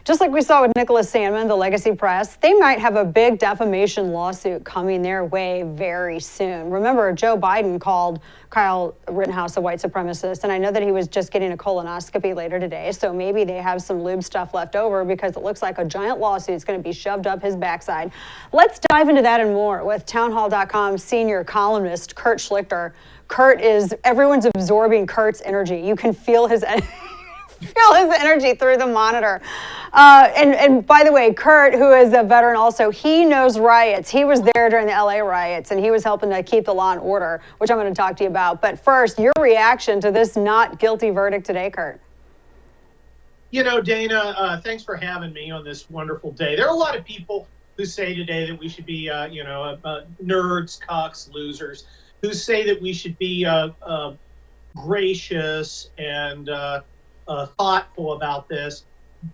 Just like we saw with Nicholas Sandmann, the Legacy Press, they might have a big defamation lawsuit coming their way very soon. Remember, Joe Biden called Kyle Rittenhouse a white supremacist, and I know that he was just getting a colonoscopy later today, so maybe they have some lube stuff left over because it looks like a giant lawsuit is going to be shoved up his backside. Let's dive into that and more with townhall.com senior columnist Kurt Schlichter. Everyone's absorbing Kurt's energy. You can feel his energy through the monitor. And by the way, Kurt, who is a veteran also, he knows riots. He was there during the LA riots, and he was helping to keep the law and order, which I'm going to talk to you about. But first, your reaction to this not guilty verdict today, Kurt. You know, Dana, thanks for having me on this wonderful day. There are a lot of people who say today that we should be, nerds, cucks, losers, who say that we should be gracious and thoughtful about this.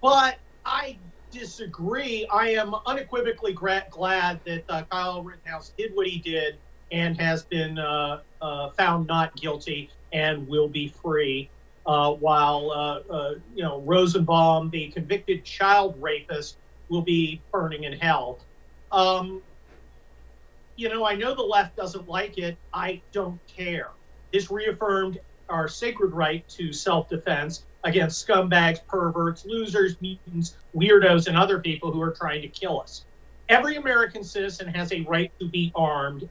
But I disagree. I am unequivocally glad that Kyle Rittenhouse did what he did and has been found not guilty and will be free, while Rosenbaum, the convicted child rapist, will be burning in hell. I know the left doesn't like it. I don't care. This reaffirmed our sacred right to self-defense against scumbags, perverts, losers, mutants, weirdos, and other people who are trying to kill us. Every American citizen has a right to be armed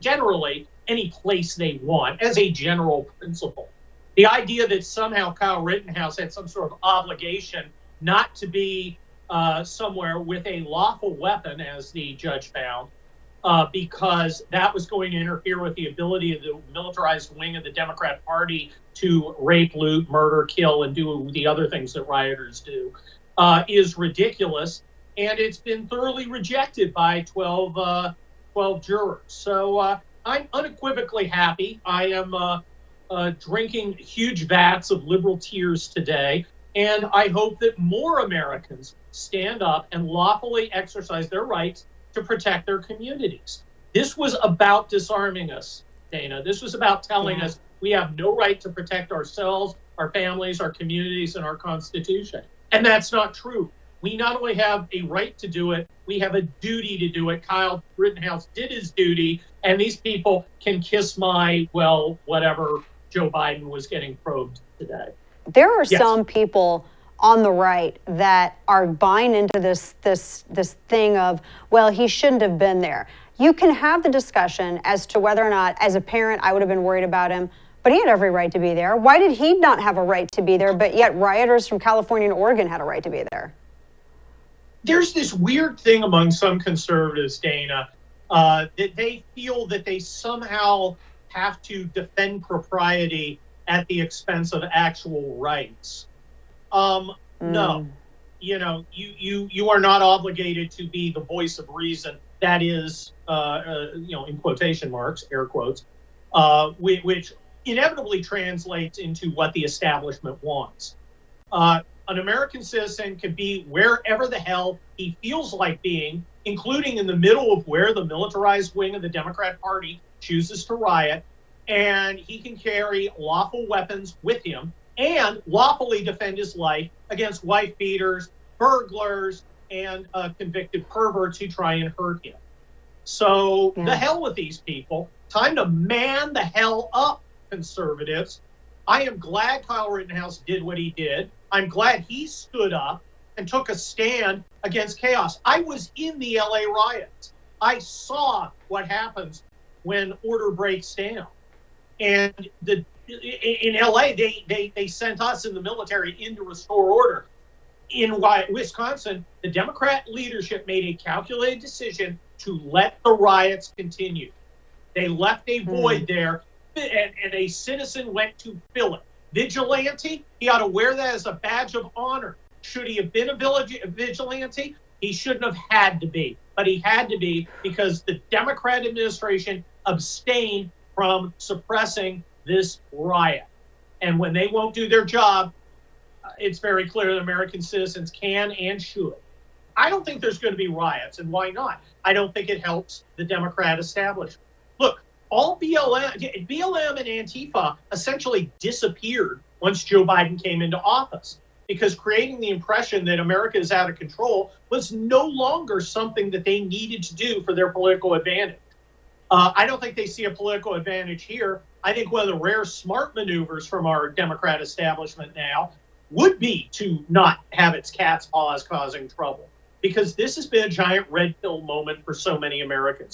generally any place they want, as a general principle. The idea that somehow Kyle Rittenhouse had some sort of obligation not to be somewhere with a lawful weapon, as the judge found, because that was going to interfere with the ability of the militarized wing of the Democrat Party to rape, loot, murder, kill, and do the other things that rioters do, is ridiculous. And it's been thoroughly rejected by 12 jurors. So I'm unequivocally happy. I am drinking huge vats of liberal tears today. And I hope that more Americans stand up and lawfully exercise their rights to protect their communities. This was about disarming us, Dana. This was about telling us we have no right to protect ourselves, our families, our communities, and our Constitution. And that's not true. We not only have a right to do it, we have a duty to do it. Kyle Rittenhouse did his duty, and these people can kiss my, whatever Joe Biden was getting probed today. There are some people on the right that are buying into this thing of, well, he shouldn't have been there. You can have the discussion as to whether or not, as a parent, I would have been worried about him, but he had every right to be there. Why did he not have a right to be there, but yet rioters from California and Oregon had a right to be there? There's this weird thing among some conservatives, Dana, that they feel that they somehow have to defend propriety at the expense of actual rights. No, you are not obligated to be the voice of reason. That is, in quotation marks, air quotes, which inevitably translates into what the establishment wants. An American citizen can be wherever the hell he feels like being, including in the middle of where the militarized wing of the Democrat Party chooses to riot, and he can carry lawful weapons with him and lawfully defend his life against wife beaters, burglars, and convicted perverts who try and hurt him. So the hell with these people. Time to man the hell up, conservatives. I am glad Kyle Rittenhouse did what he did. I'm glad he stood up and took a stand against chaos. I was in the LA riots. I saw what happens when order breaks down. And in LA, they sent us in the military in to restore order. In Wisconsin, the Democrat leadership made a calculated decision to let the riots continue. They left a void there, and a citizen went to fill it. Vigilante, he ought to wear that as a badge of honor. Should he have been a vigilante? He shouldn't have had to be, but he had to be because the Democrat administration abstained from suppressing this riot. And when they won't do their job, it's very clear that American citizens can and should. I don't think there's going to be riots, and why not? I don't think it helps the Democrat establishment. Look, all BLM and Antifa essentially disappeared once Joe Biden came into office. because creating the impression that America is out of control was no longer something that they needed to do for their political advantage. I don't think they see a political advantage here. I think one of the rare smart maneuvers from our Democrat establishment now would be to not have its cat's paws causing trouble, because this has been a giant red pill moment for so many Americans.